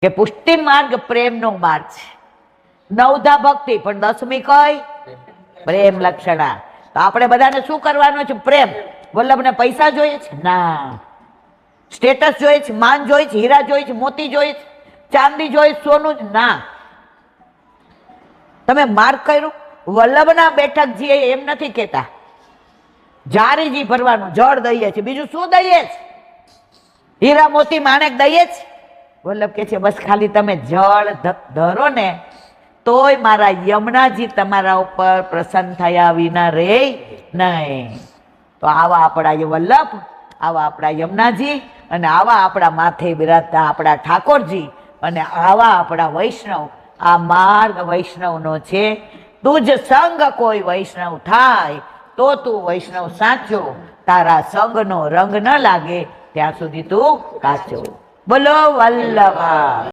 કે પુષ્ટિ માર્ગ પ્રેમનો માર્ગ છે. 9ધા ભક્તિ, પણ 10મી કઈ? પ્રેમ લક્ષણા. તો આપણે બધાને શું કરવાનું છે? પ્રેમ. વલ્લભને પૈસા જોઈએ છે? ના. સ્ટેટસ જોઈએ છે? માન જોઈએ છે? હીરા જોઈએ છે? મોતી જોઈએ છે? ચાંદી જોઈએ? સોનું? ના. તમે માર્ગ કર્યું? વલ્લભના બેઠકજી એમ નથી કહેતા જારીજી ભરવાનું, જળ દઈએ છે, બીજું શું દઈએ છે? હીરા મોતી માણેક દઈએ છે? વલ્લભ કે છે બસ ખાલી તમે જળ ધરો ને તોય મારા યમુનાજી તમારા ઉપર પ્રસન્ન થયા વિના રે નહીં. તો આવા આપણા વલ્લભ, આવા આપણા યમુનાજી, અને આવા આપણા માથે બિરાજતા આપણા ઠાકોરજી, અને આવા આપણા વૈષ્ણવ. આ માર્ગ વૈષ્ણવનો છે. તુજ સંગ કોઈ વૈષ્ણવ થાય તો તું વૈષ્ણવ સાચો. તારા સંગનો રંગ ન લાગે ત્યાં સુધી તું કાચો. બોલો વલ્લભા.